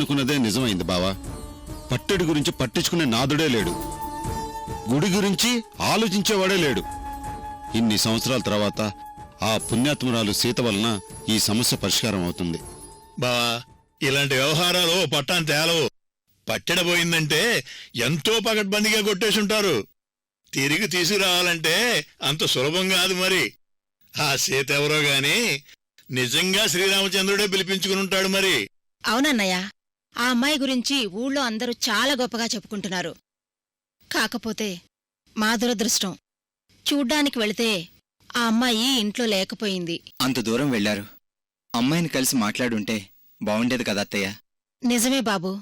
అనుకున్నదే నిజమైంది బావా. పట్టెడు గురించి పట్టించుకునే నాదుడే లేడు, గుడి గురించి ఆలోచించేవాడే లేడు. ఇన్ని సంవత్సరాల తర్వాత ఆ పుణ్యాత్మురాలు సీత వలన ఈ సమస్య పరిష్కారం అవుతుంది. బావా, ఇలాంటి వ్యవహారాలు పట్టాన్ని తేలవు. పట్టెడబోయిందంటే ఎంతో పకడ్బందీగా కొట్టేసుంటారు. తిరిగి తీసుకురావాలంటే అంత సులభం కాదు. మరి ఆ సీత ఎవరో గాని నిజంగా శ్రీరామచంద్రుడే పిలిపించుకునుంటాడు. మరి అవునన్నయ్య, ఆ అమ్మాయి గురించి ఊళ్ళో అందరూ చాలా గొప్పగా చెప్పుకుంటున్నారు. కాకపోతే మా దురదృష్టం, చూడ్డానికి వెళితే ఆ అమ్మాయి ఇంట్లో లేకపోయింది. అంత దూరం వెళ్లారు. అమ్మాయిని కలిసి మాట్లాడుంటే బావుండేది కదా అత్తయ్య. నిజమే బాబూ,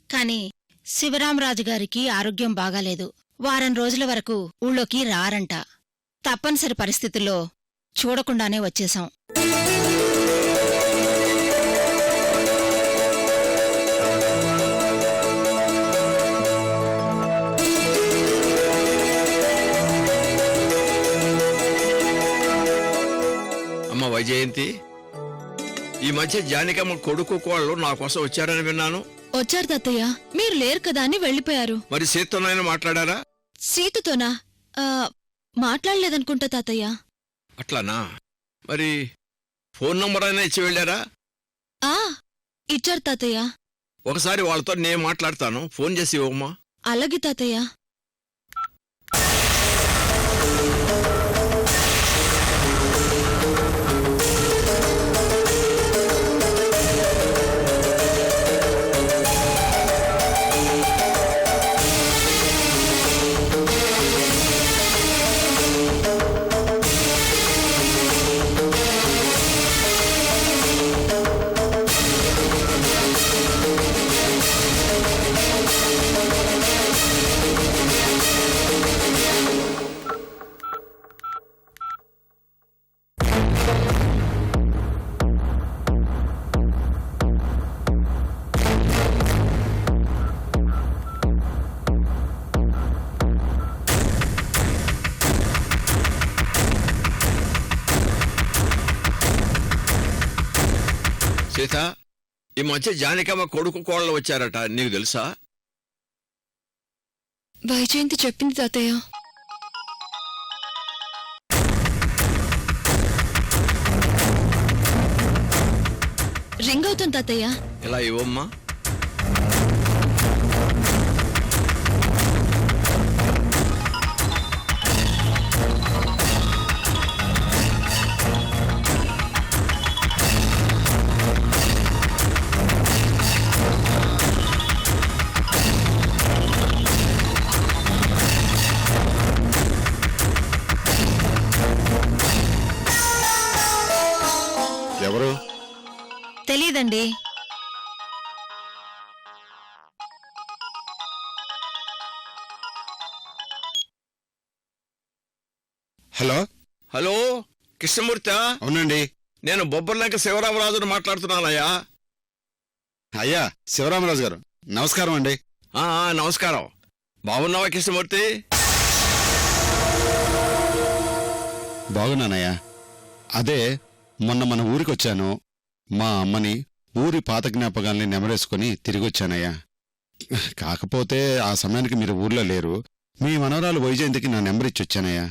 కాని శివరామరాజుగారికి ఆరోగ్యం బాగాలేదు. వారం రోజుల వరకు ఊళ్ళోకి రారంట. తప్పనిసరి పరిస్థితుల్లో చూడకుండానే వచ్చేశాం. అమ్మ వైజయంతి, ఈ మధ్య జానికమ్మ కొడుకు కోళ్ళు నా కోసం వచ్చారని విన్నాను. వచ్చారు తాతయ్య, మీరు లేరు కదా అని వెళ్ళిపోయారు. మరి సీతతోనైనా మాట్లాడారా? సీతతోనా? మాట్లాడలేదనుకుంటా తాతయ్య. అట్లానా? మరి ఫోన్ నంబర్ అయినా ఇచ్చి వెళ్ళారా? ఇచ్చారు తాతయ్య. ఒకసారి వాళ్ళతో నేను మాట్లాడతాను, ఫోన్ చేసి ఇవ్వమ్మా. అలాగే తాతయ్య. సీత, ఈ మధ్య జానికమ్మ కొడుకు కోళ్ళు వచ్చారట, నీకు తెలుసా? వైజయంతి చెప్పింది తాతయ్య. రింగ్ అవుతుంది తాతయ్య. ఇలా ఇవ్వమ్మా. ఎవరు? తెలీదండి. Hello hello, Krishnamurthy. అవునండి. నేను బొబ్బర్లంక శివరామరాజును మాట్లాడుతున్నానయ్యా. అయ్యా శివరామరాజు గారు, నమస్కారం అండి. నమస్కారం. బాగున్నావా కృష్ణమూర్తి? బాగున్నానయ్యా. అదే మొన్న మన ఊరికొచ్చాను. మా అమ్మని, ఊరి పాత జ్ఞాపకాల్ని నెమరేసుకుని తిరిగొచ్చానయ్యా. కాకపోతే ఆ సమయానికి మీరు ఊర్లో లేరు. మీ మనవరాలు వైజయంతికి నా నెంబర్ ఇచ్చొచ్చానయ్యా.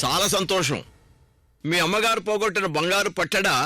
చాలా సంతోషం. మీ అమ్మగారు పోగొట్టిన బంగారు పట్టడా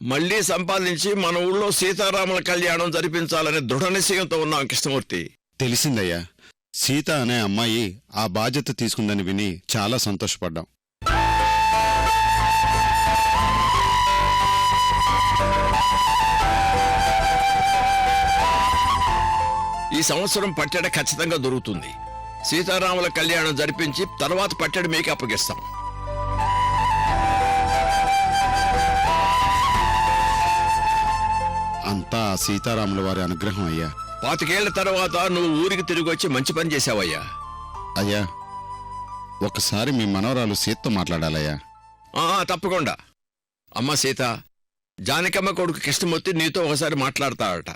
మళ్లీ సంపాదించి మన ఊళ్ళో సీతారాముల కళ్యాణం జరిపించాలనే దృఢ నిశ్చయంతో ఉన్నాం కృష్ణమూర్తి. తెలిసిందయ్యా. సీత అనే అమ్మాయి ఆ బాధ్యత తీసుకుందని విని చాలా సంతోషపడ్డాం. ఈ సంవత్సరం పట్టెడ ఖచ్చితంగా దొరుకుతుంది. సీతారాముల కళ్యాణం జరిపించి తర్వాత పట్టెడ మీకు అప్పగిస్తాం. అంతా సీతారాముల వారి అనుగ్రహం అయ్యా. 25 ఏళ్ల తర్వాత నువ్వు ఊరికి తిరిగి వచ్చి మంచి పని చేశావయ్యా. అయ్యా, ఒకసారి మీ మనవరాలు సీతతో మాట్లాడాలయ్యా. తప్పకుండా. అమ్మ సీత, జానకమ్మ కొడుకు కృష్ణమూర్తి నీతో ఒకసారి మాట్లాడతాడట.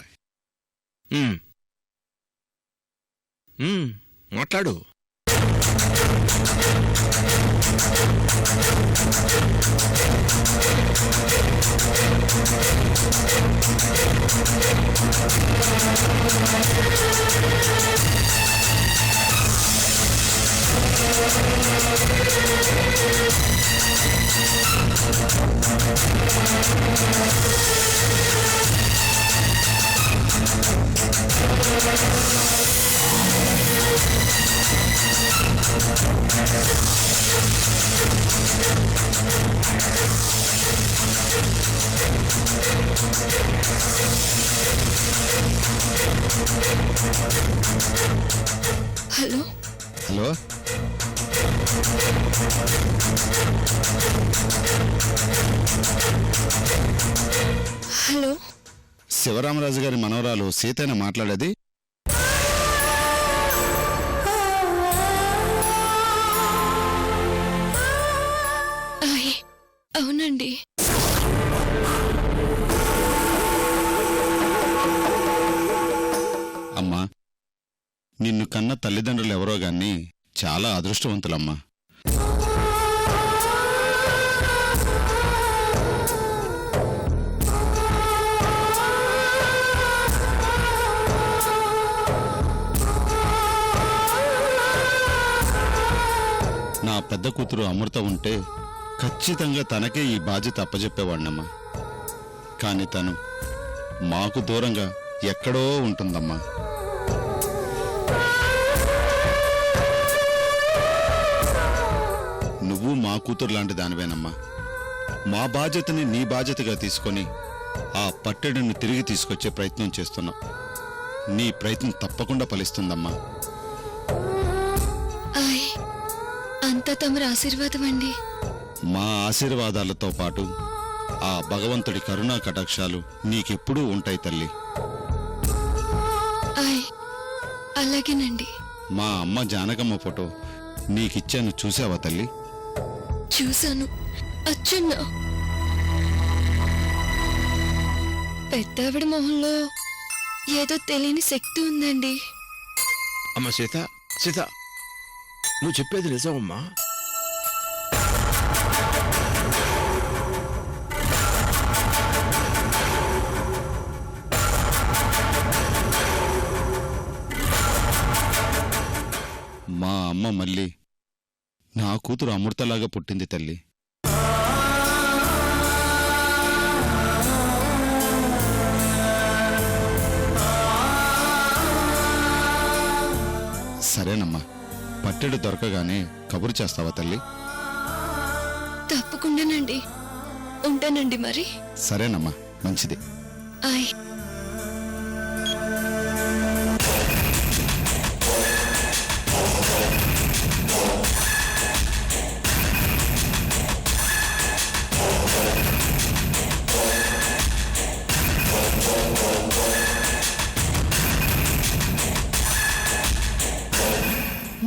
మాట్లాడు. హలో హలో హలో శివరామరాజు గారి మనవరాలు సీతైన మాట్లాడేది? ఆయ్, అవునండి. అమ్మా, నిన్ను కన్న తల్లిదండ్రులు ఎవరో గాని చాలా అదృష్టవంతులమ్మా. నా పెద్ద కూతురు అమృత ఉంటే ఖచ్చితంగా తనకే ఈ బాధ్యత అప్పజెప్పేవాడినమ్మా. కాని తను మాకు దూరంగా ఎక్కడో ఉంటుందమ్మా. నువ్వు మా కూతురు లాంటి దానివేనమ్మా. మా బాధ్యతని నీ బాధ్యతగా తీసుకొని ఆ పట్టెడును తిరిగి తీసుకొచ్చే ప్రయత్నం చేస్తున్నావు. నీ ప్రయత్నం తప్పకుండా ఫలిస్తుందమ్మా. ఆయ్, అంతా తమరి ఆశీర్వాదం అండి. మా ఆశీర్వాదాలతో పాటు ఆ భగవంతుడి కరుణా కటాక్షాలు నీకెప్పుడూ ఉంటాయి తల్లి. ఆయ్, అలాగేనండి. మా అమ్మ జానకమ్మ ఫోటో నీకిచ్చాను, చూసావా తల్లి? చూశాను. అచ్చన్న పెద్దావిడ మొహంలో ఏదో తెలియని శక్తి ఉందండి. అమ్మ సీత, సీత, నువ్వు చెప్పేది నిజమమ్మా? మా అమ్మ మళ్ళీ నా కూతురు అమృతలాగా పుట్టింది తల్లి. సరేనమ్మా, పట్టెడు దొరకగానే కబురు చేస్తావా తల్లి? తప్పకుండానండి. ఉంటానండి మరి. సరేనమ్మా, మంచిది. ఆయ్,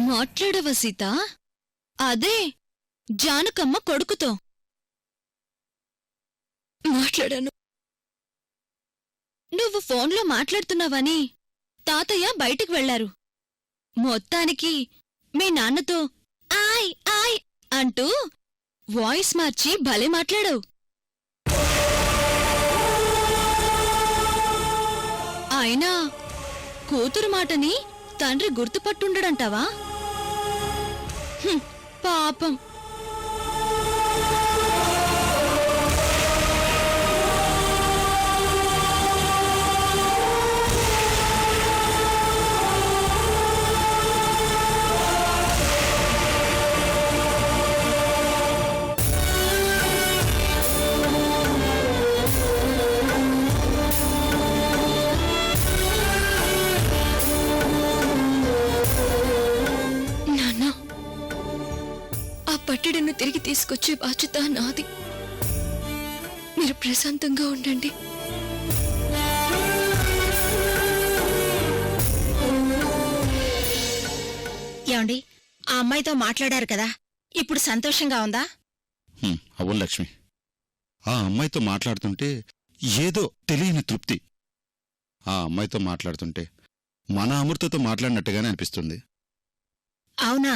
మాట్లాడవా సీత? అదే జానకమ్మ కొడుకుతో మాట్లాడాను. నువ్వు ఫోన్లో మాట్లాడుతున్నావని తాతయ్య బయటికి వెళ్లారు. మొత్తానికి మీ నాన్నతో ఆయ్ ఆయ్ అంటూ వాయిస్ మార్చి భలే మాట్లాడావు. అయినా కూతురు మాటని తండ్రి గుర్తుపట్టుండడంటావా? పాపం. పట్టెడును తిరిగి తీసుకొచ్చే బాధ్యత నాది. మీరు ప్రశాంతంగా ఉండండి. ఏమండి, ఆ అమ్మాయితో మాట్లాడారు కదా, ఇప్పుడు సంతోషంగా ఉందా? అవును లక్ష్మి, ఆ అమ్మాయితో మాట్లాడుతుంటే ఏదో తెలియని తృప్తి. ఆ అమ్మాయితో మాట్లాడుతుంటే మన అమృతతో మాట్లాడినట్టుగానే అనిపిస్తుంది. అవునా?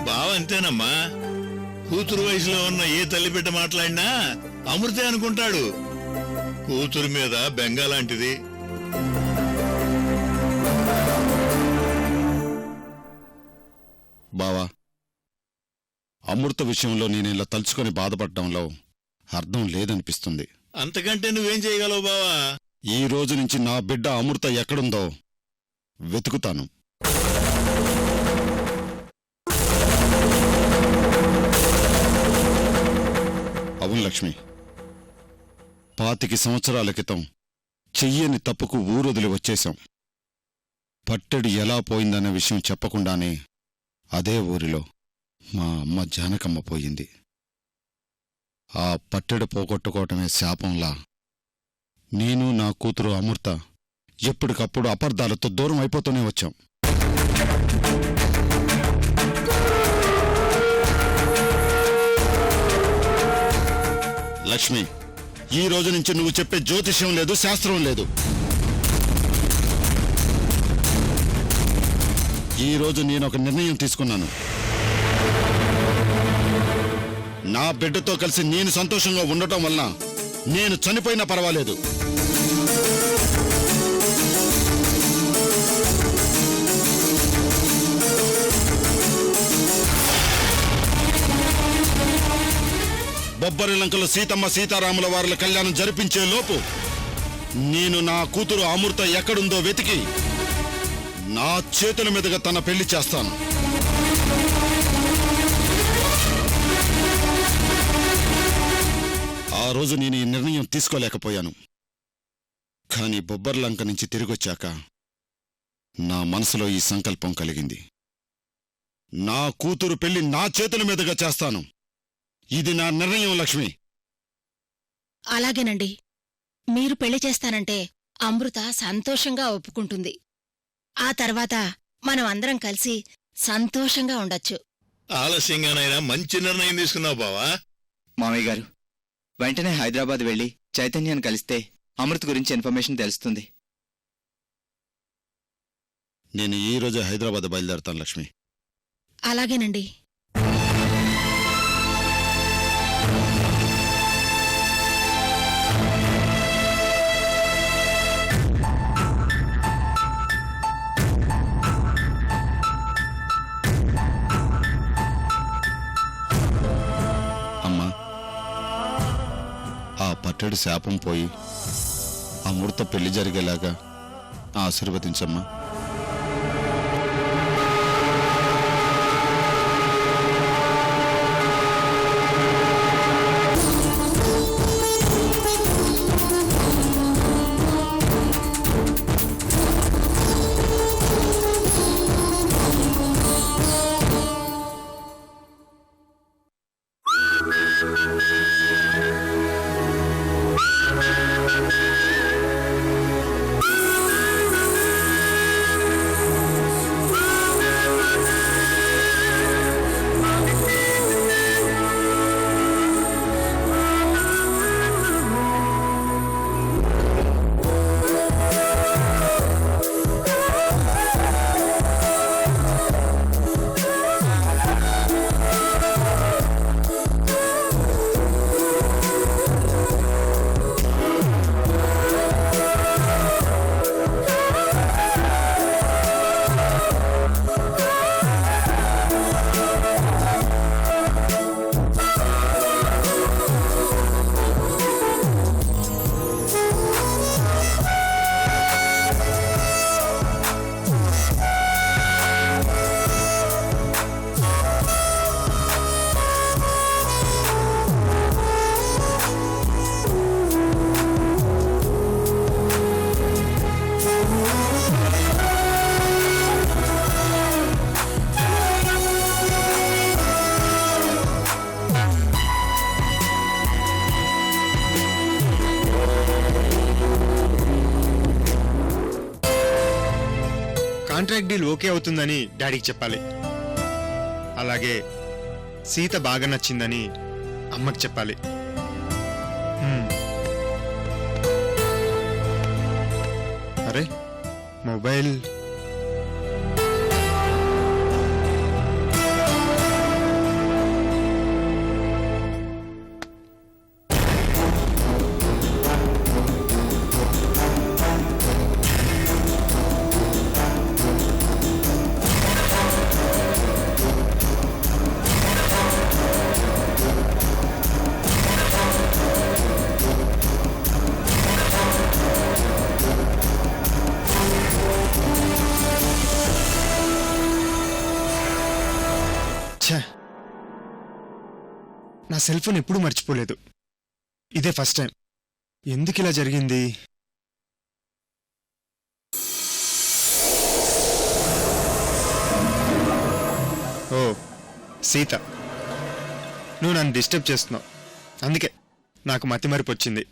బావ అంతేనమ్మా. కూతురు వయసులో ఉన్న ఏ తల్లి బిడ్డ మాట్లాడినా అమృతే అనుకుంటాడు. కూతురు మీద బెంగ లాంటిది. బావా, అమృత విషయంలో నేను ఇలా తలుచుకొని బాధపడటంలో అర్థం లేదనిపిస్తుంది. అంతకంటే నువ్వేం చేయగలవు బావా? ఈ రోజు నుంచి నా బిడ్డ అమృత ఎక్కడుందో వెతుకుతాను. అవును లక్ష్మి, 25 సంవత్సరాల క్రితం చెయ్యని తప్పుకు ఊరొదిలి వచ్చేశాం. పట్టెడు ఎలా పోయిందనే విషయం చెప్పకుండానే అదే ఊరిలో మా అమ్మ జానకమ్మ పోయింది. ఆ పట్టెడు పోగొట్టుకోవటమే శాపంలా నేను నా కూతురు అమృత ఎప్పటికప్పుడు అపార్థాలతో దూరం అయిపోతూనే వచ్చాం. లక్ష్మి, ఈ రోజు నుంచి నువ్వు చెప్పే జ్యోతిష్యం లేదు, శాస్త్రం లేదు. ఈ రోజు నేను ఒక నిర్ణయం తీసుకున్నాను. నా బిడ్డతో కలిసి నేను సంతోషంగా ఉండటం వలన నేను చనిపోయినా పర్వాలేదు. బొబ్బరి లంకలో సీతమ్మ సీతారాముల వారుల కళ్యాణం జరిపించే లోపు నేను నా కూతురు అమృత ఎక్కడుందో వెతికి నా చేతుల మీదుగా తన పెళ్లి చేస్తాను. ఆ రోజు నేను ఈ నిర్ణయం తీసుకోలేకపోయాను. కానీ బొబ్బర్లంక నుంచి తిరిగొచ్చాక నా మనసులో ఈ సంకల్పం కలిగింది. నా కూతురు పెళ్లి నా చేతుల మీదుగా చేస్తాను. ఇది నా నిర్ణయం లక్ష్మి. అలాగేనండి. మీరు పెళ్లి చేస్తానంటే అమృత సంతోషంగా ఒప్పుకుంటుంది. ఆ తర్వాత మనం అందరం కలిసి సంతోషంగా ఉండొచ్చు. ఆలస్యంగానైనా మంచి నిర్ణయం తీసుకున్నావు బావా. మామయ్య గారు, వెంటనే హైదరాబాద్ వెళ్ళి చైతన్యాన్ని కలిస్తే అమృత్ గురించి ఇన్ఫర్మేషన్ తెలుస్తుంది. నేను ఈ రోజే హైదరాబాద్ బయలుదేరతాను లక్ష్మి. అలాగేనండి. అమ్మా, ఆ పట్టెడు శాపం పోయి అమృత పెళ్లి జరిగేలాగా ఆశీర్వదించమ్మా. కాంట్రాక్ట్ డీల్ ఓకే అవుతుందని డాడీకి చెప్పాలి. అలాగే సీత బాగా నచ్చిందని అమ్మకి చెప్పాలి. అరే మొబైల్ ఛే, నా సెల్ ఫోన్ ఎప్పుడూ మర్చిపోలేదు. ఇదే ఫస్ట్ టైం. ఎందుకు ఇలా జరిగింది? ఓ సీత, నువ్వు నన్ను డిస్టర్బ్ చేస్తున్నావు. అందుకే నాకు మతిమరుపు వచ్చింది.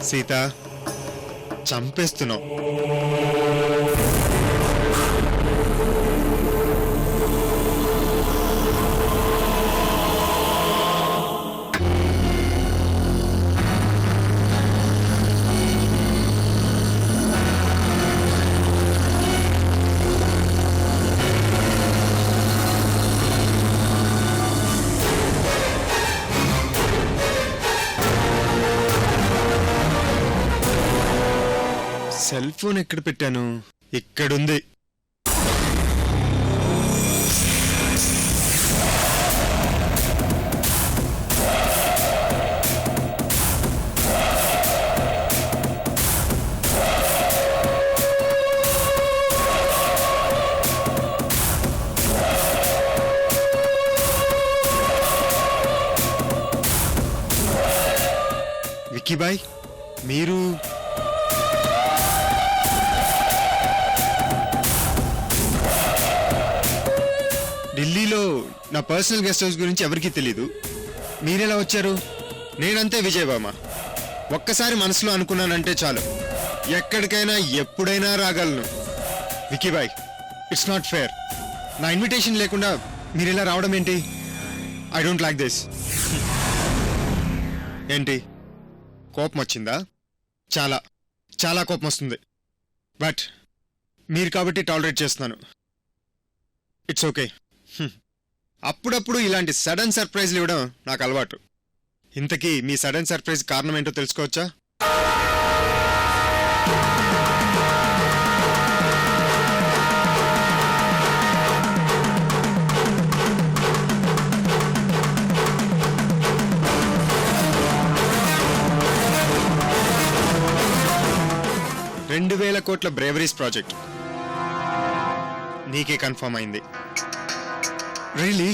సీత, చంపేస్తున్నావు. సెల్ ఫోన్ ఎక్కడ పెట్టాను? ఇక్కడుంది. విక్కీబాయ్, మీరు ఢిల్లీలో నా పర్సనల్ గెస్ట్ హౌస్ గురించి ఎవరికీ తెలీదు. మీరెలా వచ్చారు? నేనంతే విజయబామ. ఒక్కసారి మనసులో అనుకున్నానంటే చాలు, ఎక్కడికైనా ఎప్పుడైనా రాగలను. విక్కీబాయ్, ఇట్స్ నాట్ ఫేర్. నా ఇన్విటేషన్ లేకుండా మీరెలా రావడం ఏంటి? I don't like this. ఏంటి, కోపం వచ్చిందా? చాలా చాలా కోపం వస్తుంది. బట్ మీరు కాబట్టి టాలరేట్ చేస్తున్నాను. It's okay. అప్పుడప్పుడు ఇలాంటి సడన్ సర్ప్రైజ్లు ఇవ్వడం నాకు అలవాటు. ఇంతకీ మీ సడన్ సర్ప్రైజ్ కారణం ఏంటో తెలుసుకోవచ్చా? $2,000 కోట్ల బ్రేవరీస్ ప్రాజెక్ట్ నీకే కన్ఫర్మ్ అయింది. రియలీ?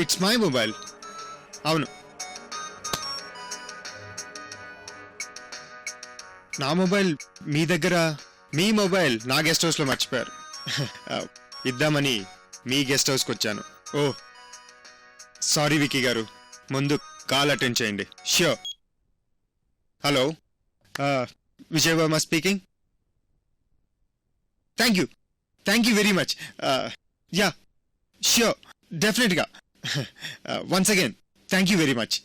It's my mobile. అవును, నా మొబైల్ మీ దగ్గర. మీ మొబైల్ నా గెస్ట్ హౌస్లో మర్చిపోయారు. ఇద్దామని మీ గెస్ట్ హౌస్కి వచ్చాను. ఓ సారీ విక్కీ గారు, ముందు కాల్ అటెండ్ చేయండి. Sure. Hello, Vijay Varma speaking. Thank you very much. Yeah, sure, డెఫినెట్గా. Once again thank you very much.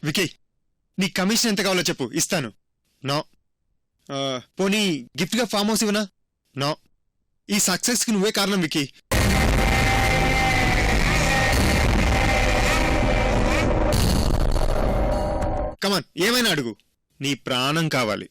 Vicky, నీ కమిషన్ ఎంత కావాలో చెప్పు, ఇస్తాను. నో. పోనీ గిఫ్ట్గా ఫామ్ హౌస్ ఇవ్వనా? నో. ఈ సక్సెస్కి నువ్వే కారణం విక్కీ. కమాన్, ఏమైనా అడుగు. నీ ప్రాణం కావాలి.